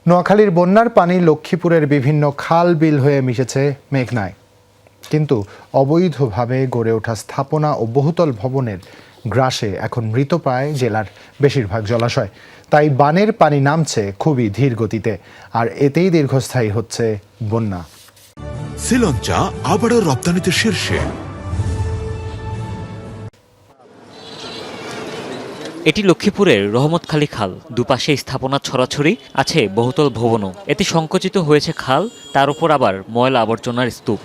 নোয়াখালীর বন্যার পানি লক্ষ্মীপুরের বিভিন্ন খাল বিল হয়ে মিশেছে মেঘনায়, কিন্তু অবৈধভাবে গড়ে ওঠা স্থাপনা ও বহুতল ভবনের গ্রাসে এখন মৃতপ্রায় জেলার বেশিরভাগ জলাশয়। তাই বানের পানি নামছে খুবই ধীর গতিতে, আর এতেই দীর্ঘস্থায়ী হচ্ছে বন্যা। শ্রীলঙ্কা আবারও রপ্তানিতে শীর্ষে। এটি লক্ষ্মীপুরের রহমতখালী খাল। দুপাশে স্থাপনা ছড়াছড়ি, আছে বহুতল ভবনও। এতে সংকুচিত হয়েছে খাল, তার উপর আবার ময়লা আবর্জনার স্তূপ।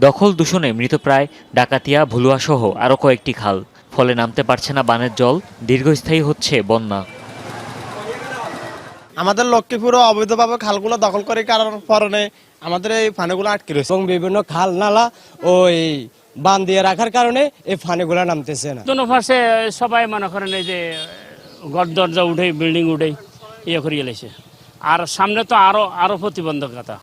দখল দূষণে মৃতপ্রায় ডাকাতিয়া, ভুলুয়া সহ আরও কয়েকটি খাল। ফলে নামতে পারছে না বানের জল, দীর্ঘস্থায়ী হচ্ছে বন্যা। আমাদের লক্ষ্মীপুরে অবৈধভাবে খালগুলো দখল করে কারণে আমাদের এই পানিগুলো আটকে রয়েছে এবং বিভিন্ন খাল নালা ওই বাঁধ দিয়ে রাখার কারণে এই পানিগুলো নামতেছে না। দোনো পাশে সবাই মনে করেন এই যে ঘর দরজা উঠে, বিল্ডিং উঠে ইয়ে করিয়ে লেছে। আর সামনে তো আরো প্রতিবন্ধকতা।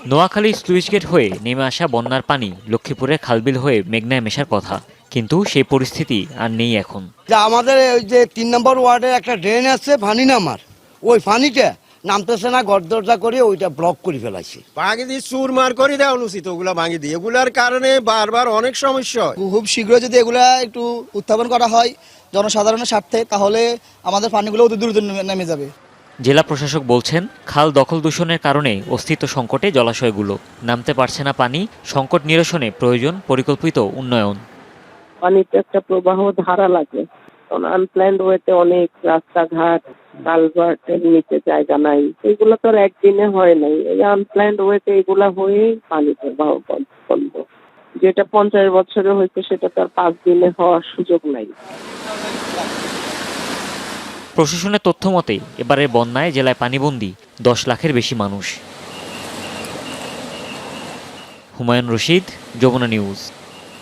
নোয়াখালী স্লুইস গেট হয়ে নেমে আসা বন্যার পানি লক্ষ্মীপুরের খালবিল হয়ে মেঘনায় মেশার কথা, কিন্তু সেই পরিস্থিতি আর নেই এখন। আমাদের ওই যে 3 নম্বর ওয়ার্ডে একটা ড্রেন আছে পানি নামার, ওই পানিটা নামতেছে না, ঘর দরজা করে ওইটা ব্লক করে ফেলাইছে। ভাঙি দিয়ে চুরমার করে দেওয়া উচিত, ওগুলা ভাঙি দিয়ে। এগুলার কারণে বারবার অনেক সমস্যা হয়। খুব শীঘ্র যদি এগুলা একটু উত্থাপন করা হয় জনসাধারণের স্বার্থে, তাহলে আমাদের পানিগুলো অতি দ্রুত নেমে যাবে। জেলা প্রশাসক বলছেন, খাল দখল দূষণের কারণে অস্তিত্ব সংকটে জলাশয়গুলো। নামতে পারছে না পানি, সংকট নিরসনে প্রয়োজন পরিকল্পিত উন্নয়ন। পানিতে একটা প্রবাহ ধারা লাগে, কারণ আনপ্ল্যান্ড ওয়েতে অনেক রাস্তাঘাট, কালভার্টের নিচে জায়গা নাই। এগুলো তো আর একদিনে হয় নাই, এই আনপ্ল্যান্ড ওয়েতে এগুলা হয়ে পানি প্রবাহ বন্ধ। যেটা 50 বছরে হয়েছে সেটা তো আর 5 দিনে হওয়ার সুযোগ নাই। প্রশাসনের তথ্য মতে এবারের বন্যায় জেলায় পানিবন্দী 10 লাখের বেশি মানুষ। হুমায়ুন রশিদ, যমুনা নিউজ।